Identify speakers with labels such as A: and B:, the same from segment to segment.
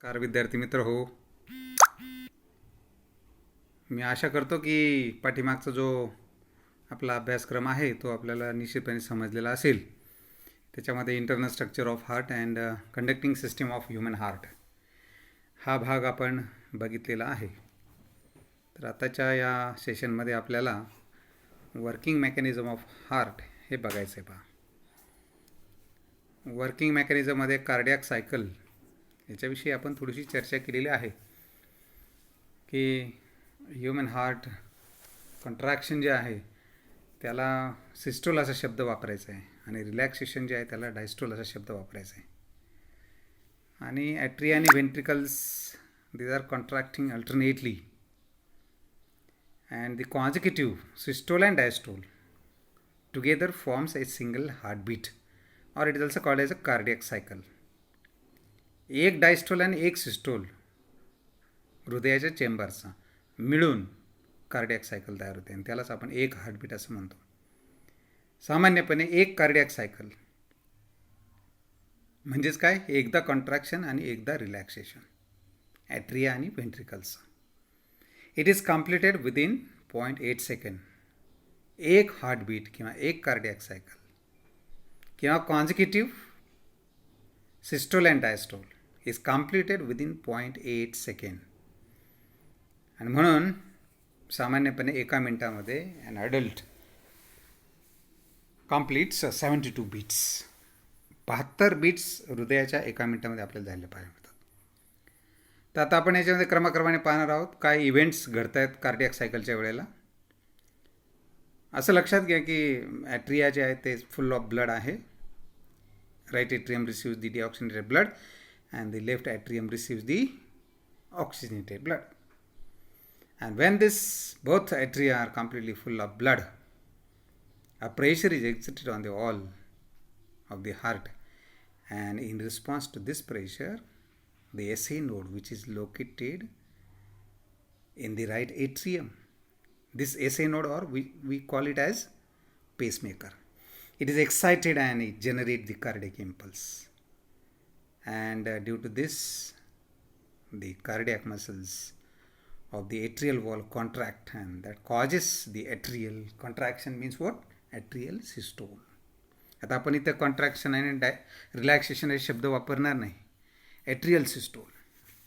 A: Car विद्यार्थी मित्र हो. मी आशा करतो की पाठीमागचा जो आपला अभ्यासक्रम आहे तो आपल्याला निश्चितपणे समजलेला असेल. त्याच्यामध्ये internal structure of heart and conducting system of human heart हा भाग आपण बघितलेला आहे. तर आताच्या या सेशनमध्ये आपल्याला वर्किंग मेकॅनिझम ऑफ हार्ट हे बघायचं आहे. पहा, वर्किंग मेकॅनिझममध्ये कार्डियाक सायकल याच्याविषयी आपण थोडीशी चर्चा केलेली आहे की ह्युमन हार्ट कंट्रॅक्शन जे आहे त्याला सिस्टोल असा शब्द वापरायचा आहे आणि रिलॅक्सेशन जे आहे त्याला डायस्टोल असा शब्द वापरायचा आहे. आणि ॲट्रिया आणि ventricles these are contracting alternately and the consecutive systole and diastole together forms a single heartbeat और it is also called as a cardiac cycle. एक डायस्टोल आणि एक सिस्टोल हृदयाच्या चेंबरचा मिळून कार्डियक सायकल तयार होते आणि त्यालाच आपण एक हार्टबीट असं म्हणतो. सामान्यपणे एक कार्डियक सायकल म्हणजेच काय, एकदा कॉन्ट्रॅक्शन आणि एकदा रिलॅक्सेशन ॲट्रिया आणि व्हेंट्रिकल्सचं. It is completed within 0.8 second. एक हार्टबीट किंवा एक कार्डियक सायकल किंवा consecutive systole and diastole is completed within 0.8 second. आणि म्हणून सामान्यपणे एका मिनिटामध्ये an adult completes 72 beats. 72 beats हृदयाच्या एका मिनिटामध्ये आपल्याला जायला पाहिजे होतात. तर आता आपण याच्यामध्ये क्रमाक्रमाने पाहणार आहोत काय इव्हेंट्स घडत आहेत कार्डियक सायकलच्या वेळेला. असं लक्षात घ्या की ॲट्रिया जे आहे ते फुल ऑफ ब्लड आहे. Right atrium receives the deoxygenated blood and the left atrium receives the oxygenated blood. And when this both atria are completely full of blood, a pressure is exerted on the wall of the heart, and in response to this pressure, the SA node, which is located in the right atrium, this SA node, or we call it as pacemaker, it is excited and it generates the cardiac impulse. And due to this, the cardiac muscles of the atrial wall contract and that causes the atrial contraction means what? Atrial systole. आता आपण इथं contraction आणि relaxation हे शब्द वापरणार नाही. Atrial systole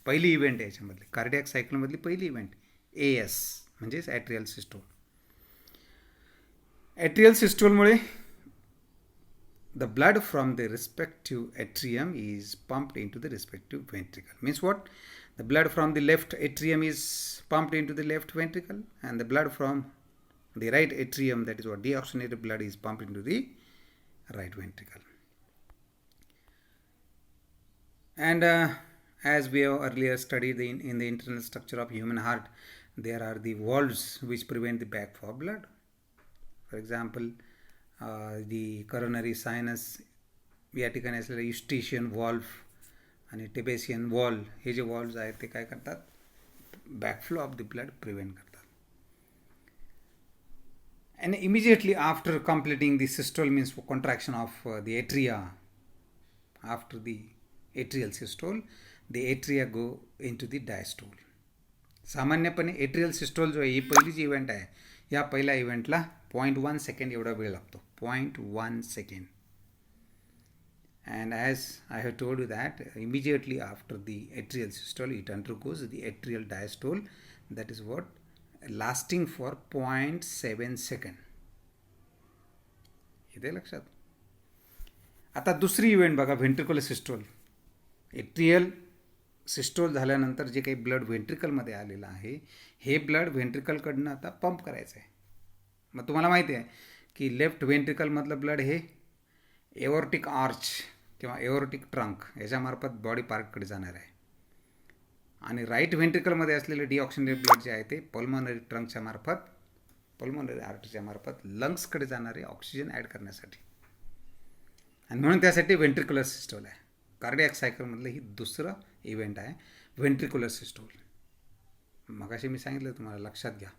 A: पहिली event आहे याच्यामधली, कार्डियक सायकलमधली पहिली इव्हेंट AS म्हणजेच atrial systole. Atrial सिस्टोलमुळे the blood from the respective atrium is pumped into the respective ventricle. Means what? The blood from the left atrium is pumped into the left ventricle and the blood from the right atrium, that is what, deoxygenated blood, is pumped into the right ventricle. And as we have earlier studied in the internal structure of human heart, there are the valves which prevent the backflow of blood. For example, the coronary sinus, या ठिकाणी असलेलं युस्टेशियन valve आणि टेबेशियन valve, हे जे व्हॉल्व्स आहेत ते काय करतात, backflow of the blood prevent करतात. And immediately after completing the systole means contraction of the atria, after the atrial systole the atria go into the diastole. सामान्यपणे एट्रियल सिस्टोल जो आहे ही पहिली जी इव्हेंट आहे, या पहिल्या इव्हेंटला 0.1 सेकंड एवढा वेळ लागतो. 0.1 second. And as I have told you that immediately after the atrial systole it undergoes the atrial diastole, that is what, lasting for 0.7 second. इथे लक्षात. आता दुसरी इव्हेंट बघा, व्हेंट्रिक्युलर सिस्टोल. एट्रियल सिस्टोल झाल्यानंतर जे काही ब्लड व्हेंट्रिकलमध्ये आलेलं आहे, हे ब्लड व्हेंट्रिकलकडनं आता पंप करायचं आहे. मग तुम्हाला माहिती आहे की लेफ्ट व्हेंट्रिकलमधलं ब्लड हे एओर्टिक आर्च किंवा एओर्टिक ट्रंक याच्यामार्फत बॉडी पार्टकडे जाणार आहे आणि राईट व्हेंट्रिकलमध्ये असलेले डिऑक्सिनेटेड ब्लड जे आहे ते पल्मोनरी ट्रंकच्या मार्फत, पल्मोनरी आर्टरीच्या मार्फत लंग्सकडे जाणारे ऑक्सिजन ॲड करण्यासाठी. आणि म्हणून त्यासाठी व्हेंट्रिक्युलर सिस्टोल आहे. कार्डियक सायकलमधलं ही दुसरं इव्हेंट आहे व्हेंट्रिक्युलर सिस्टोल. मगाशी मी सांगितलं तुम्हाला, लक्षात घ्या,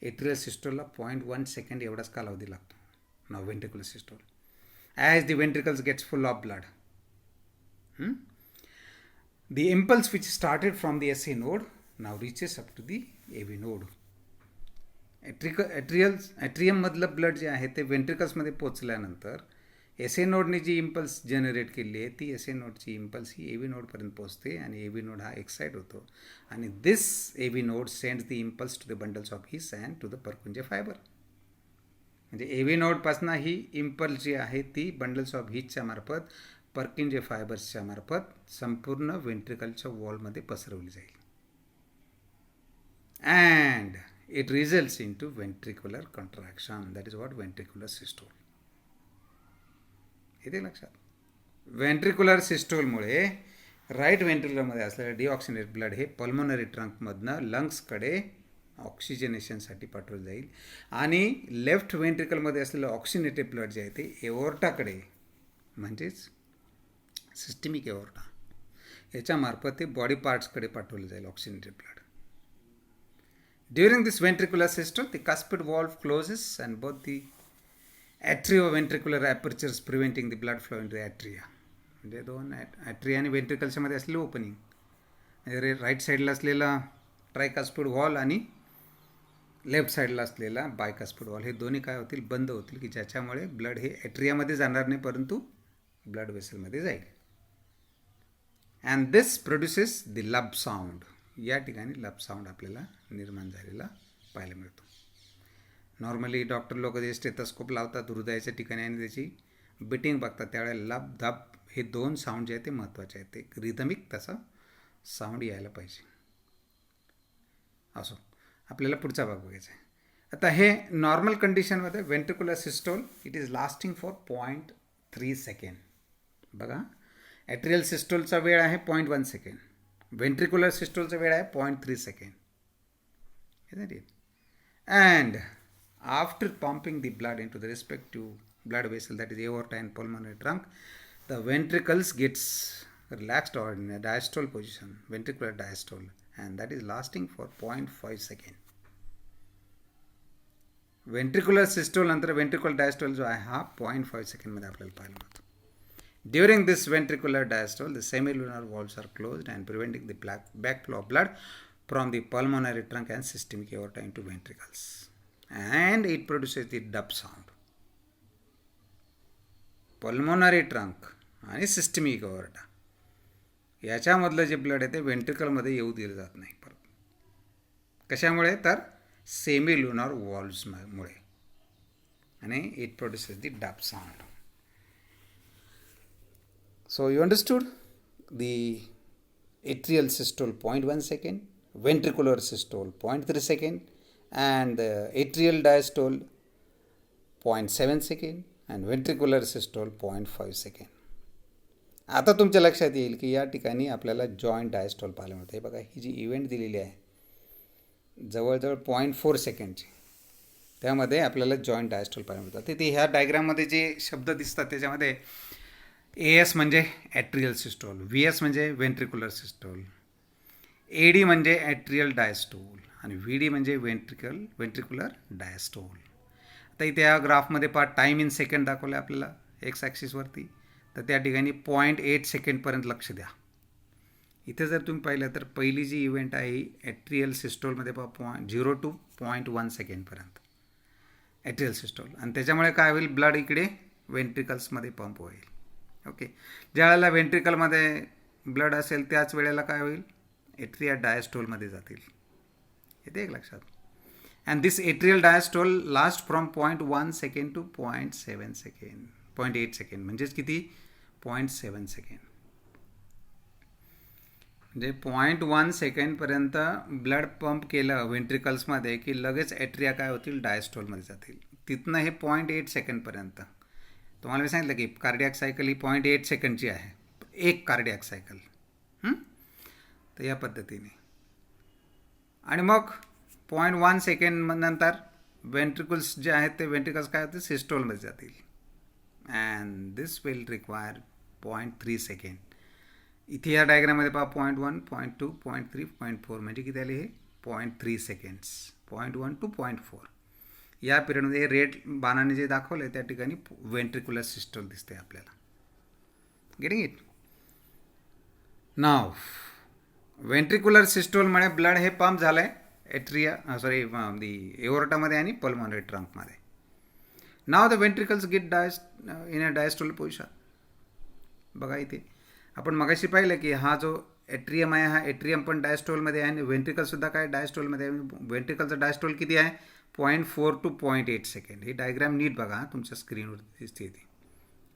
A: एट्रियल सिस्टोलला 0.1 सेकंड एवढाच कालावधी लागतो. Now ventricular systole. As the ventricles gets full of blood, The impulse which started from the SA node now reaches up to the AV node. Atrium मधलं ब्लड जे आहे ते वेंट्रिकल्समध्ये पोचल्यानंतर SA नोडने जी इम्पल्स जनरेट केली आहे ती SA नोडची इम्पल्स ही AV नोडपर्यंत पोचते आणि AV नोड हा एक्साइट होतो आणि this AV node sends the impulse to the bundles of His and to the Purkinje fiber. म्हणजे AV नोडपासून ही इम्पल्स जी आहे ती बंडल्स ऑफ हीसच्या मार्फत परकिंजे फायबर्सच्या मार्फत संपूर्ण वेंट्रिकलच्या वॉलमध्ये पसरवली जाईल and it results into ventricular contraction. That is what ventricular systole. इथे लक्षात, वेंट्रिक्युलर सिस्टोलमुळे राईट वेंट्रिक्युलरमध्ये असलेलं डिऑक्सिनेटेड ब्लड हे पल्मोनरी ट्रंकमधनं लंग्सकडे ऑक्सिजनेशनसाठी पाठवलं जाईल आणि लेफ्ट वेंट्रिकलमध्ये असलेलं ऑक्सिजनेटेड ब्लड जे आहे ते एओर्टाकडे म्हणजेच सिस्टमिक एओर्टा याच्यामार्फत ते बॉडी पार्ट्सकडे पाठवलं जाईल oxygenated blood. During this ventricular systole, the cuspid valve closes and both the atrioventricular apertures preventing the blood flow into the atria. म्हणजे दोन ॲट्रिया आणि वेंट्रिकल्सच्या मध्ये असलेलं ओपनिंग म्हणजे राईट साईडला असलेला ट्रायकास्पिड वॉल आणि लेफ्ट साईडला असलेला बायकास्पिड वॉल हे दोन्ही काय होतील, बंद होतील की ज्याच्यामुळे ब्लड हे ॲट्रियामध्ये जाणार नाही परंतु ब्लड वेसलमध्ये जाईल. अँड दिस प्रोड्युसेस द लब साऊंड. या ठिकाणी लब साऊंड आपल्याला निर्माण झालेला पाहायला मिळतो. नॉर्मली डॉक्टर लोक जे स्टेथोस्कोप लावतात हृदयाच्या ठिकाणी आणि त्याची बिटिंग बघतात त्यावेळेला लब धब हे दोन साऊंड जे आहे ते महत्त्वाचे आहेत. ते रिदमिक तसा साऊंड यायला पाहिजे. असो, आपल्याला पुढचा भाग बघायचा आहे. आता हे नॉर्मल कंडिशनमध्ये ventricular systole it is lasting for 0.3 second. बघा, ॲट्रियल सिस्टोलचा वेळ आहे 0.1 सेकंड. वेंट्रिक्युलर सिस्टोलचा वेळ आहे 0.3 second. Isn't it? And after pumping the blood into the respective blood vessel, that is aorta and pulmonary trunk, the ventricles gets relaxed or in a diastole position, ventricular diastole, and that is lasting for 0.5 second. Ventricular systole नंतर ventricular diastole जो आहे हा 0.5 second मध्ये आपल्याला पाहायला मिळतो. During this ventricular diastole, the semilunar valves are closed and preventing the backflow of blood from the pulmonary trunk and systemic aorta into ventricles. And it produces the dub sound. Pulmonary trunk आणि systemic aorta याच्यामधलं जे blood आहे ते वेंट्रिकलमध्ये येऊ दिलं जात नाही परत. कशामुळे तर सेमिल्युनर वॉल्व्समुळे आणि it produces the dub sound. So you understood the atrial systole 0.1 second, ventricular systole 0.3 second, and the atrial diastole 0.7 second and ventricular systole 0.5 second. आता तुमच्या लक्षात येईल की या ठिकाणी आपल्याला जॉईंट डायस्टोल पाहायला मिळतं. हे बघा, ही जी इव्हेंट दिलेली आहे जवळजवळ 0.4 सेकंडची, त्यामध्ये आपल्याला जॉईंट डायस्टोल पाहायला मिळतात. ते ह्या डायग्राममध्ये जे शब्द दिसतात त्याच्यामध्ये AS म्हणजे ॲट्रियल सिस्टोल, VS म्हणजे वेंट्रिक्युलर सिस्टोल, AD म्हणजे ॲट्रियल डायस्टोल आणि VD म्हणजे वेंट्रिक्युलर डायस्टोल. आता इथे या ग्राफमध्ये पहा टाईम इन सेकंड दाखवलं आहे आपल्याला एक्स ॲक्सिसवरती, तर त्या ठिकाणी 0.8 सेकंडपर्यंत लक्ष द्या. इथे जर तुम्ही पाहिलं तर पहिली जी इव्हेंट आहे ही ॲट्रियल सिस्टोलमध्ये पहा 0 to 0.1 सेकंडपर्यंत ॲट्रियल सिस्टोल, आणि त्याच्यामुळे काय होईल, ब्लड इकडे वेंट्रिकल्समध्ये पंप होईल. ओके, ज्या वेळेला वेंट्रिकलमध्ये ब्लड असेल त्याच वेळेला काय होईल, एट्रिया डायस्टोलमध्ये जातील. येते एक लक्षात. And this atrial diastole last from 0.1 second to 0.7 second, 0.8 second म्हणजेच किती, 0.7 सेकंड. म्हणजे 0.1 सेकंडपर्यंत ब्लड पंप केलं वेंट्रिकल्समध्ये की लगेच एट्रिया काय होतील, डायस्टोलमध्ये जातील. तिथनं हे 0.8 सेकंडपर्यंत तुम्हाला मी सांगितलं की कार्डियाक सायकल ही 0.8 सेकंडची आहे, एक कार्डियाक सायकल. तर या पद्धतीने, आणि मग 0.1 सेकंड नंतर वेंट्रिकल्स जे आहेत ते वेंट्रिकल्स काय होते, सिस्टोलमध्ये जातील. And this will require 0.3 second. इथे या डायग्राममध्ये पहा 0.1, 0.2, 0.3, 0.4 म्हणजे किती आले हे 0.3 सेकंड्स, 0.1 to 0.4. या पिरियडमध्ये रेड बाणाने जे दाखवलं आहे त्या ठिकाणी वेंट्रिक्युलर सिस्टोल दिसते आपल्याला. Getting it. नाव व्हेंट्रिक्युलर सिस्टोलमुळे ब्लड हे पंप झालं आहे दी एओर्टामध्ये आणि पल्मोनरी ट्रंकमध्ये. Now the ventricles get in a diastole position. बघा इथे आपण मगाशी पाहिलं की हा जो एट्रियम आहे, हा एट्रियम पण डायस्टोलमध्ये आहे आणि व्हेंट्रिकलसुद्धा काय डायस्टोलमध्ये आहे. व्हेंट्रिकलचं डायस्टोल किती आहे? 0.4 to 0.8 सेकंड. ही डायग्राम नीट बघा, तुमच्या स्क्रीनवरती दिसते ती.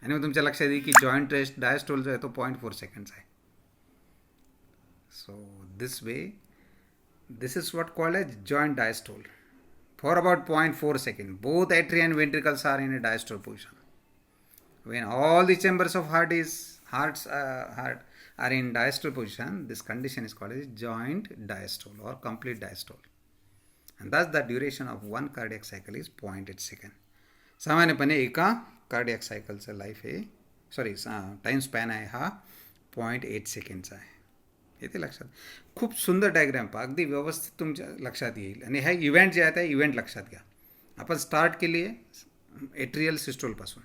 A: आणि मग तुमच्या लक्षात येईल की जॉईंट डायस्टोल जो आहे तो 0.4 सेकंड्स आहे. So this way, this is what called as joint diastole. For about 0.4 seconds, both atria and ventricles are in a diastole position. When all the chambers of heart are in diastole position, this condition is called as joint diastole or complete diastole. And thus the duration of one cardiac cycle is 0.8 second. सामान्यपणे एका cardiac सायकलचं life हे time span आहे हा 0.8 सेकंडचा आहे. येते लक्षात. खूप सुंदर डायग्राम पहा, अगदी व्यवस्थित तुमच्या लक्षात येईल. आणि ह्या इव्हेंट जे आहे त्या इव्हेंट लक्षात घ्या. आपण स्टार्ट केली आहे एट्रियल सिस्टोलपासून,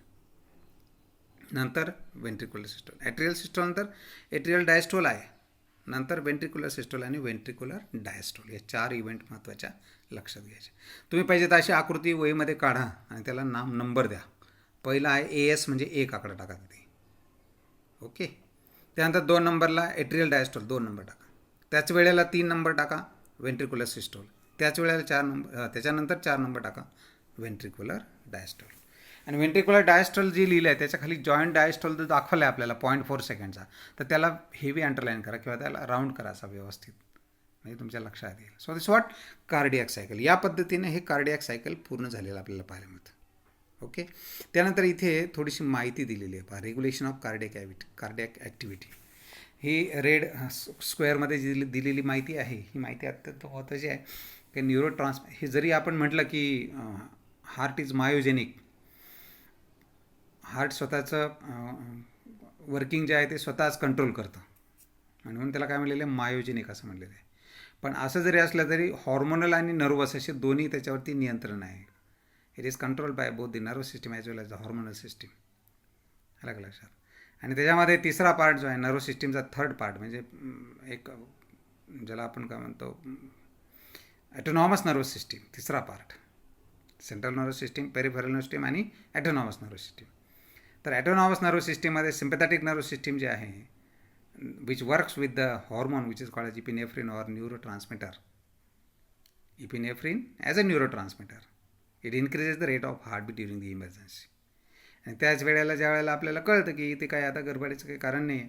A: नंतर व्हेंट्रिक्युलर सिस्टोल. एट्रियल सिस्टोल नंतर एट्रियल डायस्टोल आहे, नंतर व्हेंट्रिक्युलर सिस्टोल आणि व्हेंट्रिक्युलर डायस्टोल. या 4 इव्हेंट महत्त्वाच्या लक्षात घ्यायचे. तुम्ही पाहिजे तर अशी आकृती वहीमध्ये काढा आणि त्याला नंबर द्या. पहिला आहे AS म्हणजे 1 आकडा टाका तिथे. ओके. त्यानंतर 2 नंबरला एट्रियल डायस्टोल 2 नंबर टाका. त्याच वेळेला 3 नंबर टाका व्हेंट्रिक्युलर सिस्टोल. त्याच वेळेला 4 नंबर, त्याच्यानंतर 4 नंबर टाका व्हेंट्रिक्युलर डायस्टोल. आणि व्हेंट्रिक्युलर डायस्टोल जी लिहिलं आहे त्याच्या खाली जॉईंट डायस्टोल जो दाखवला आहे आपल्याला 0.4 सेकंडचा, तर त्याला हेवी अंडरलाईन करा किंवा त्याला राऊंड करा असा व्यवस्थित, म्हणजे तुमच्या लक्षात येईल. So this what cardiac cycle. या पद्धतीने हे कार्डियक सायकल पूर्ण झालेलं आपल्याला पाहायला मिळतं. ओके. त्यानंतर इथे थोडीशी माहिती दिलेली आहे पहा. Regulation of cardiac activity. He red स्क्वेअरमध्ये जी दिलेली माहिती आहे, ही माहिती अत्यंत महत्त्वाची आहे की हे जरी आपण म्हटलं की हार्ट इज मायोजेनिक, हार्ट स्वतःचं वर्किंग जे आहे ते स्वतःच कंट्रोल करतं, म्हणून त्याला काय म्हणलेलं आहे, मायोजेनिक असं म्हणलेलं आहे. पण असं जरी असलं तरी हॉर्मोनल आणि नर्वस असे दोन्ही त्याच्यावरती नियंत्रण आहे. It is controlled by both the nervous system as well as the hormonal system. अलग लक्षात. आणि त्याच्यामध्ये तिसरा पार्ट जो आहे नर्वस सिस्टीमचा थर्ड पार्ट, म्हणजे एक ज्याला आपण काय म्हणतो ॲटोनॉमस नर्वस सिस्टीम, तिसरा part. Central nervous system, peripheral nervous system आणि ॲटोनॉमस नर्वस सिस्टीम. तर ॲटोनॉमस नर्वस सिस्टीममध्ये सिम्पॅथॅटिक नर्वस सिस्टीम जे आहे which works with the hormone which is called as epinephrine or neurotransmitter. Epinephrine as a neurotransmitter. It increases the rate of heartbeat during the emergency. आणि त्याच वेळेला ज्या वेळेला आपल्याला कळतं की इथे काय आता गडबडीचं काही कारण नाही,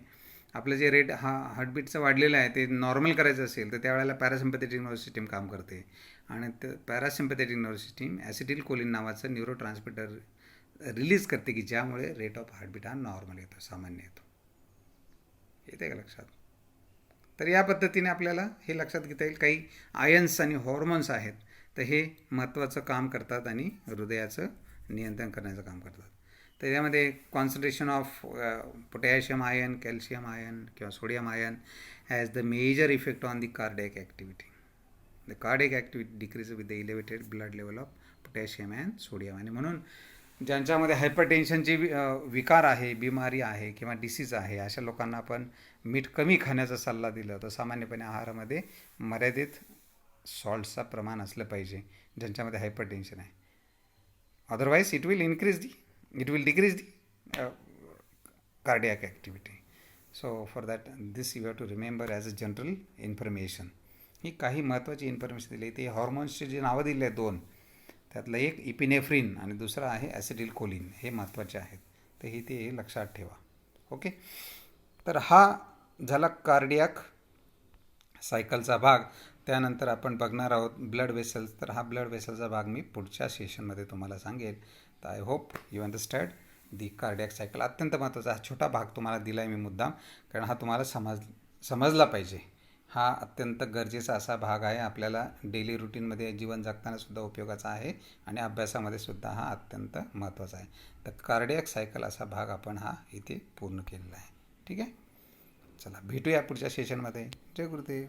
A: आपलं जे रेट हार्टबीटचं वाढलेलं आहे ते नॉर्मल करायचं असेल, तर त्यावेळेला पॅरासिम्पॅथेटिक नर्वस सिस्टीम काम करते. आणि ते parasympathetic nervous system acetyl choline नावाचं न्यूरोट्रान्समीटर रिलीज करते की ज्यामुळे रेट ऑफ हार्टबीट हा नॉर्मल येतो, सामान्य येतो. येते का लक्षात. तर या पद्धतीने आपल्याला हे लक्षात घेता येईल. काही आयन्स आणि हॉर्मोन्स आहेत, तर हे महत्त्वाचं काम करतात आणि हृदयाचं नियंत्रण करण्याचं काम करतात. तर यामध्ये concentration of potassium ion, calcium ion किंवा sodium ion has the major effect on the cardiac activity. The cardiac activity decrease with the elevated blood level of potassium and sodium. आणि म्हणून ज्यांच्यामध्ये हायपरटेन्शनची विकार आहे, बिमारी आहे किंवा डिसीज आहे, अशा लोकांना आपण मीठ कमी खाण्याचा सल्ला दिला तर सामान्यपणे आहारामध्ये मर्यादित सॉल्टचं प्रमाण असलं पाहिजे ज्यांच्यामध्ये हायपरटेन्शन आहे. Otherwise it will decrease the cardiac activity. So for that this you have to remember as a general information. ही काही महत्त्वाची इन्फॉर्मेशन दिली. ते हॉर्मोन्सचे जे नावं दिले आहेत 2, त्यातलं एक इपिनेफ्रिन आणि दुसरं आहे ॲसिटिल कोलिन. हे महत्त्वाचे आहेत, तर हे ते लक्षात ठेवा. ओके. तर हा झाला कार्डियाक सायकलचा भाग. त्यानंतर आपण बघणार आहोत ब्लड वेसल्स. तर हा ब्लड वेसलचा भाग मी पुढच्या सेशनमध्ये तुम्हाला सांगेल. तर I hope you understand the cardiac cycle. अत्यंत महत्त्वाचा हा छोटा भाग तुम्हाला दिला आहे मी मुद्दाम, कारण हा तुम्हाला समजला पाहिजे. हा अत्यंत गरजेचा असा भाग आहे. आपल्याला डेली रुटीनमध्ये जीवन जगतानासुद्धा उपयोगाचा आहे आणि अभ्यासामध्ये सुद्धा हा अत्यंत महत्त्वाचा आहे. तर कार्डियक सायकल असा भाग आपण हा इथे पूर्ण केलेला आहे. ठीक आहे. चला भेटूया पुढच्या सेशनमध्ये. जय गुरुदेव.